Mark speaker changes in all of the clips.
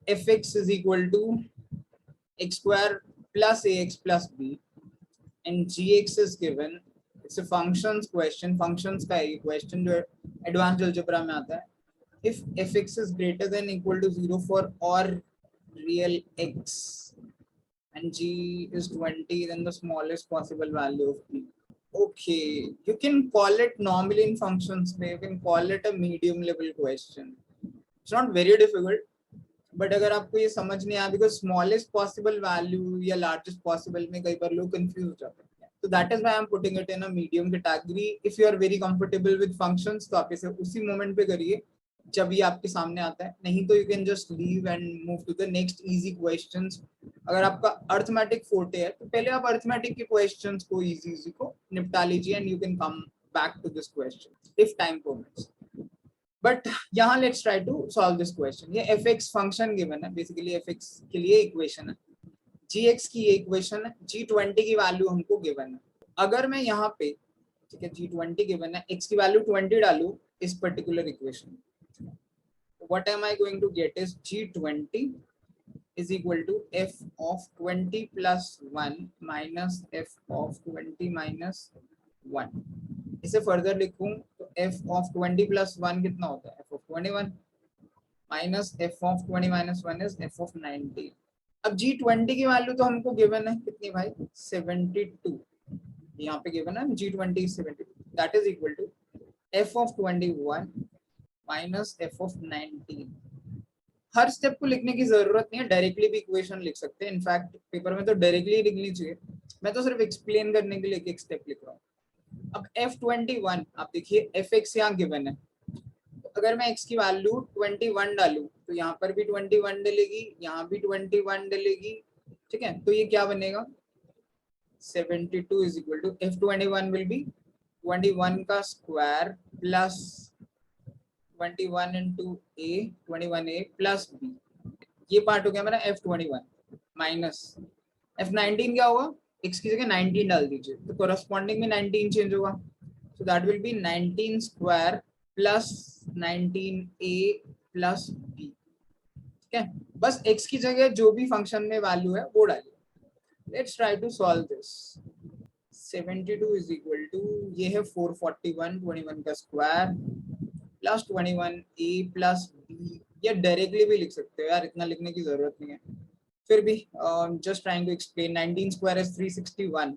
Speaker 1: fx is equal to x square plus ax plus b and gx is given. It's a functions question, functions का ये question जो advanced algebra में आता है. If fx is greater than equal to 0 for or real x and g is 20, then the smallest possible value of b. Okay, you can call it normally in functions, you can call it a medium level question. It's not very difficult, but अगर आपको ये समझ नहीं आया because smallest possible value या largest possible में कई बार लोग confused हो जाते हैं. So that is why I'm putting it in a medium category. If you are very comfortable with functions, तो आप इसे उसी moment पे करिए जब ये आपके सामने आता है. नहीं तो you can just leave and move to the next easy questions. अगर आपका अर्थमेटिक फोर्टे है तो पहले आप अर्थमेटिक के क्वेश्चंस को इजी को निपटा लीजिए and you can come back to this question if time permits. But यहाँ let's try to solve this question. ये fx function given है, basically fx के लिए equation है, gx की equation है, g20 की value हमको given है. अगर मैं यहाँ पे ठीक है g20 given है, x की value 20 डालूं इस particular equation, what am I going to get is g20 is equal to f of 20 plus 1 minus f of 20 minus 1. इसे फर्दर लिखूं तो f of 20 plus 1 कितना होता है, f of 21 minus f of 20 minus 1 is f of 19. अब g20 की value तो हमको गिवन है कितनी भाई, 72. यहाँ पे गिवन है g20 is 72. That is equal to f of 21 minus f of 19. Her step को लिखने की जरूरत नहीं है, डायरेक्टली भी इक्वेशन लिख सकते हैं. इनफैक्ट पेपर में तो डायरेक्टली लिखनी चाहिए, मैं तो सिर्फ एक्सप्लेन करने के लिए एक स्टेप लिख रहा हूँ. अब f21 आप देखिए fx यहाँ गिवन है, तो अगर मैं x की वैल्यू 21 डालूं तो यहाँ पर भी 21 डलेगी, यहाँ भी 21 डलेगी. ठीक है, तो ये क्या बनेगा, 72 is equal to f21 will be 21 का square plus 21 into a 21a plus b. ये पार्ट हो गया मेरा f21 माइनस f19 क्या होगा, x की जगह 19 डाल दीजिए तो कोरस्पॉन्डिंग में 19 चेंज होगा, so that will B 19 square plus 19a plus b. ठीक है, बस x की जगह जो भी फंक्शन में वैल्यू है वो डालिए. Let's try to solve this. 72 is equal to ये है 441 21 का square plus 21a plus b. ये डायरेक्टली भी लिख सकते हो यार, इतना लिखने की जरूरत नहीं है. फिर भी just trying to explain. 19 square is 361.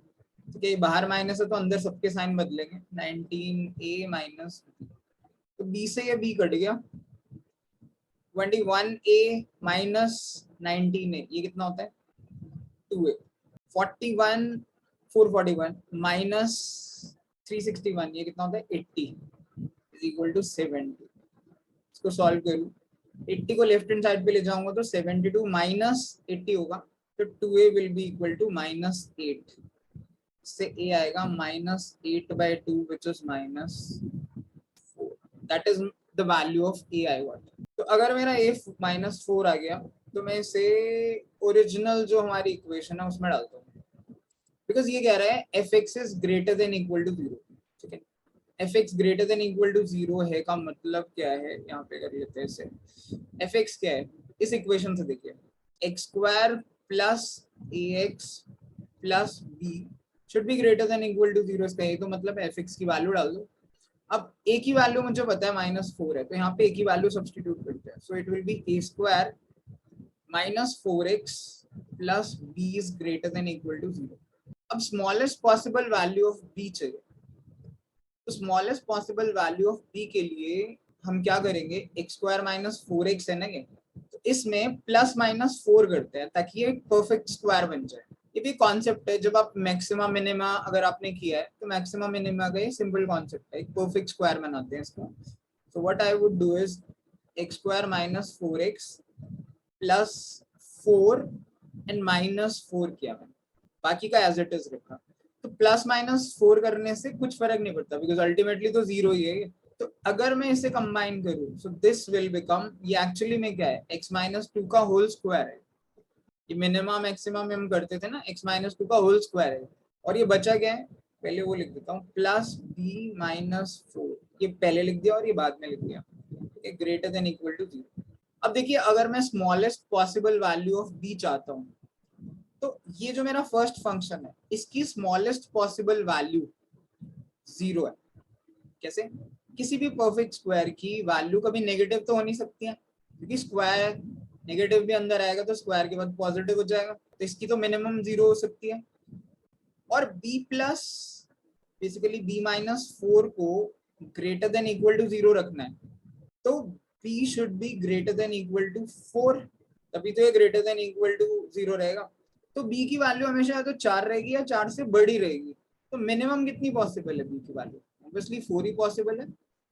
Speaker 1: ठीक है, बाहर माइनस है तो अंदर सबके साइन बदलेंगे. 19a माइनस तो b से ये b कट गया. 21a माइनस 19a ये कितना होता है 2a. 441 माइनस 361 ये कितना होता है 80 is equal to 70. इसको सॉल्व करूं, 80 को लेफ्ट हैंड साइड पे ले जाऊंगा तो 72 माइनस 80 होगा, तो 2a will be equal to minus 8. इससे a आएगा minus 8/2 which is minus 4. That is the value of a I got. तो अगर मेरा a minus 4 आ गया तो मैं इसे ओरिजिनल जो हमारी इक्वेशन है उसमें डालता हूँ, बिकॉज ये कह रहा है fx is greater than equal to 0. ठीक है, fx greater than equal to 0 है का मतलब क्या है, यहाँ पे कर लेते हैं इसे. fx क्या है इस इक्वेशन से देखिए, x square plus ax plus b should be greater than equal to 0. इसका ये तो मतलब fx की वैल्यू डाल दो. अब a की वैल्यू मुझे पता है -4 है, तो यहाँ पे a की वैल्यू सब्स्टिट्यूट करते हैं, so it will be a square minus 4x plus b is greater than equal to 0. अब smallest possible value of b चाहिए, तो smallest possible value of b के लिए हम क्या करेंगे, x स्क्वायर माइनस 4x है ना, तो इसमें प्लस माइनस 4 करते हैं ताकि ये परफेक्ट स्क्वायर बन जाए. ये भी कॉन्सेप्ट है, जब आप मैक्सिमा मिनिमा अगर आपने किया है तो मैक्सिमा मिनिमा का ये सिंपल कॉन्सेप्ट है, एक परफेक्ट स्क्वायर बनाते हैं इसका. So what I would do is x square minus 4x plus 4 and minus 4 किया मैंने, बाकी का एज इट इज रखा. तो प्लस माइनस 4 करने से कुछ फर्क नहीं पड़ता बिकॉज अल्टीमेटली तो 0 ही है. तो अगर मैं इसे कंबाइन करूं सो दिस विल बिकम, ये एक्चुअली में क्या है, x माइनस 2 का होल स्क्वायर है. ये मिनिमम मैक्सिमम में हम करते थे ना, x माइनस 2 का होल स्क्वायर है. और ये बचा क्या है, पहले वो लिख देता हूँ, प्लस b माइनस 4. ये पहले लिख दिया और ये बाद में लिख दिया, ग्रेटर देन इक्वल टू 0. अब देखिए अगर मैं smallest possible value of B चाहता हूँ तो ये जो मेरा फर्स्ट फंक्शन है इसकी स्मॉलेस्ट पॉसिबल वैल्यू 0 है। कैसे? किसी भी परफेक्ट स्क्वायर की वैल्यू कभी नेगेटिव तो हो नहीं सकती है, क्योंकि स्क्वायर नेगेटिव भी अंदर आएगा तो स्क्वायर के बाद पॉजिटिव हो जाएगा, तो इसकी तो मिनिमम 0 हो सकती है। और b plus basically b minus 4 को ग्रेटर देन इक्वल टू 0 रखना है, तो b should be greater than equal to 4, तभी तो ये ग्रेटर देन इक्वल टू 0 रहेगा। तो b की वैल्यू हमेशा या तो 4 रहेगी या 4 से बड़ी रहेगी। तो मिनिमम कितनी पॉसिबल है b की वैल्यू? ऑब्वियसली 4 ही पॉसिबल है।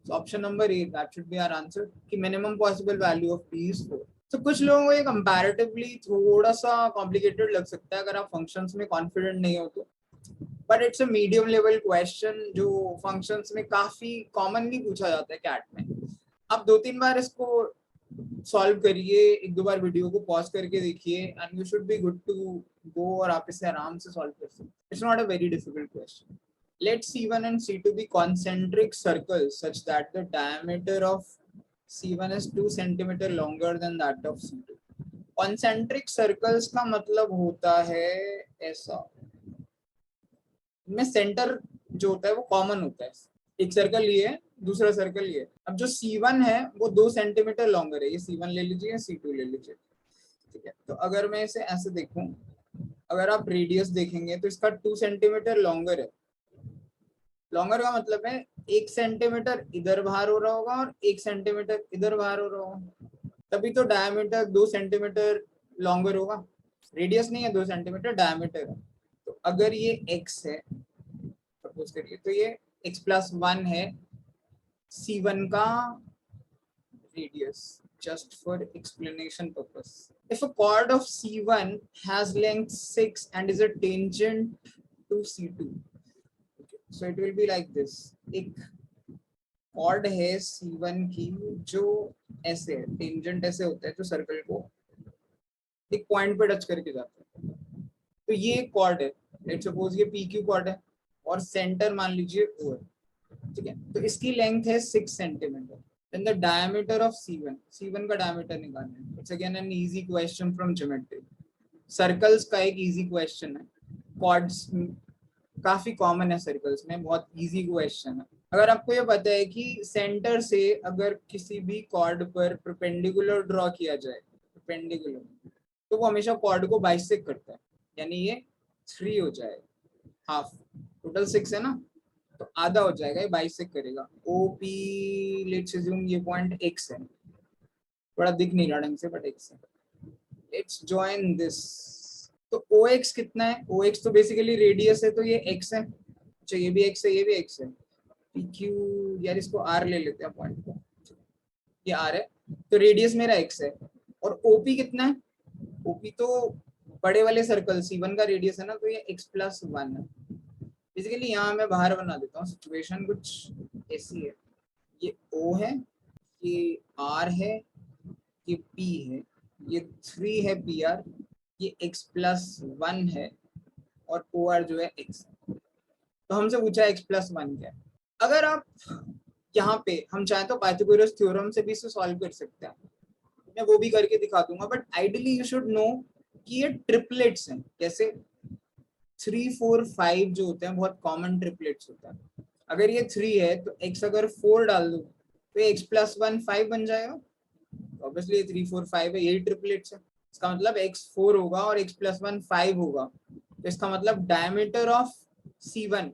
Speaker 1: So option number A that should be our answer कि minimum possible value of b is 4। तो कुछ लोगों को ये कंपैरेटिवली थोड़ा सा कॉम्प्लिकेटेड लग सकता है अगर आप फंक्शंस में कॉन्फिडेंट नहीं हो तो, but it's a medium level question जो फंक्शंस में काफी कॉमनली पूछा जाता है कैट में। आप 2-3 बार इसको सॉल्व करिए, 1-2 बार वीडियो को पॉज करके देखिए and you should be good to go, और आप इसे आराम से सॉल्व कर सकते हैं। It's not a very difficult question. Let C1 and C2 be concentric circles such that the diameter of C1 is 2 centimeter longer than that of C2. Concentric circles का मतलब होता है ऐसा, इनमें सेंटर जो होता है वो कॉमन होता है। एक सर्कल ये है, दूसरा सर्कल ये है। अब जो C1 है वो 2 सेंटीमीटर लॉन्गर है, ये C1 ले लीजिए या C2 ले लीजिए, ठीक है। तो अगर मैं इसे ऐसे देखूं, अगर आप रेडियस देखेंगे तो इसका 2 सेंटीमीटर लॉन्गर है। लॉन्गर का मतलब है 1 सेंटीमीटर इधर बाहर हो रहा होगा और 1 सेंटीमीटर इधर बाहर हो रहा होगा, तभी तो डायमीटर 2 सेंटीमीटर लॉन्गर होगा। रेडियस नहीं है 2 सेंटीमीटर, डायमीटर है। तो अगर ये x है सपोज करिए, तो ये x प्लस 1 है C1 का radius, just for explanation purpose. If a chord of C1 has length 6 and is a tangent to C2, so it will be like this. एक chord है C1 की जो ऐसे है, टेंजेंट ऐसे होता है जो सर्कल को एक पॉइंट पे टच करके जाता है। तो ये एक chord है, लेट्स सपोज ये PQ chord है और सेंटर मान लीजिए O है, ठीक है। तो इसकी लेंथ है 6 centimetre. Then the diameter of C1 का डायमीटर निकालना है। It's again an easy question from geometry. Circles का एक इजी क्वेश्चन है, कॉर्ड्स काफी कॉमन है सर्कल्स में, बहुत इजी क्वेश्चन है। अगर आपको ये पता है कि सेंटर से अगर किसी भी कॉर्ड पर परपेंडिकुलर ड्रॉ किया जाए, परपेंडिकुलर, तो वो हमेशा कॉर्ड को बाइसेक्ट करता है, यानी ये 3 हो जाएगा, हाफ, टोटल 6 है ना, तो आधा हो जाएगा, ये बाइसेक्ट करेगा। OP लेट्स अज्यूम ये पॉइंट x है, थोड़ा दिख नहीं रहा ढंग से बट x है। लेट्स जॉइन दिस, तो OX कितना है? OX तो बेसिकली रेडियस है, तो ये x है। अच्छा ये भी x है, ये भी x है। PQ यार इसको R ले लेते हैं पॉइंट को, ये R है, तो रेडियस मेरा x है। और OP कितना है? OP तो बड़े वाले सर्कल C1 का रेडियस है ना, तो ये x प्लस 1 है। बेसिकली यहाँ मैं बाहर बना देता हूँ, सिचुएशन कुछ ऐसी है, ये O है, ये R है, ये P है, ये 3 है PR, ये x प्लस 1 है और OR जो है x। तो हमसे पूछा x प्लस 1 क्या है। अगर आप यहाँ पे हम चाहें तो पाइथागोरस थ्योरम से भी इसे सॉल्व कर सकते हैं, मैं वो भी करके दिखा दूंगा, but ideally you should know कि ये ट्रिपलेट्स हैं। कैसे? 3, 4, 5 जो होते हैं बहुत कॉमन ट्रिपलेट्स होता है। अगर ये 3 है तो x अगर 4 डाल दो तो x प्लस 1 5 बन जाएगा। ऑब्वियसली 3, 4, 5 है, यही ट्रिपलेट्स है। इसका मतलब x 4 होगा और x प्लस 1 5 होगा, तो इसका मतलब डायमीटर ऑफ C1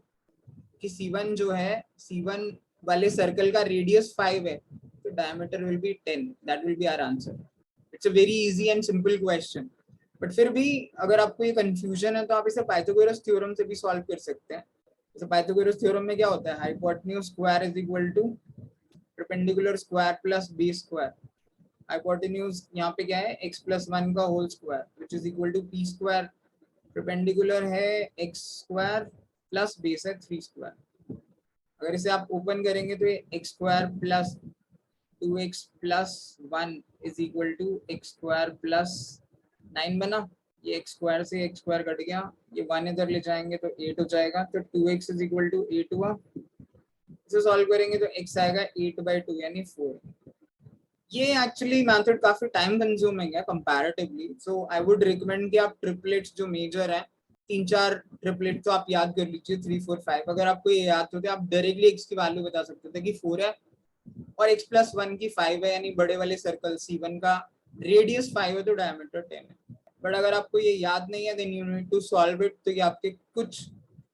Speaker 1: कि C1 जो है, C1 वाले सर्कल का रेडियस 5 है, तो diameter will be 10। That will be our answer. It's a very easy and simple question, but फिर भी अगर आपको ये कंफ्यूजन है तो आप इसे पाइथागोरस थ्योरम से भी सॉल्व कर सकते हैं। जैसे पाइथागोरस थ्योरम में क्या होता है, hypotenuse square is equal to perpendicular square plus B square. Hypotenuse यहाँ पे क्या है, x प्लस 1 का whole square which is equal to p square, perpendicular है x स्क्वायर प्लस बेस है 3 स्क्वायर। अगर इसे आप ओपन करेंगे तो ये x square plus 2x plus 1 is equal to x square plus 9 बना। ये x स्क्वायर से x स्क्वायर कट गया, ये 1 इधर ले जाएंगे तो 8 हो जाएगा, तो 2x इज इक्वल टू 8 हुआ। इसे सॉल्व करेंगे तो x आएगा 8/2 यानी 4। ये एक्चुअली मेथड काफी टाइम कंज्यूमिंग है comparatively, so I would recommend कि आप ट्रिपलेट्स जो मेजर है 3-4 ट्रिपलेट तो आप याद कर लीजिए, 3 4 5। अगर आपको ये याद होते आप डायरेक्टली x की वैल्यू बता सकते थे कि 4 है और x+1 की 5 है, यानी बड़े वाले सर्कल C1 का रेडियस 5 है तो डायमीटर 10 है। बट अगर आपको ये याद नहीं है then you need to solve it, तो ये आपके कुछ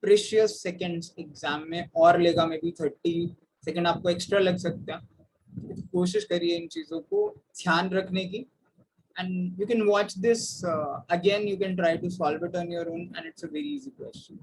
Speaker 1: प्रीशियस सेकंड्स एग्जाम में और लेगा, मे बी 30 सेकंड आपको एक्स्ट्रा लग सकता है। तो कोशिश करिए इन चीज़ों को ध्यान रखने की, and you can watch this again, you can try to solve it on your own, and it's a very easy question.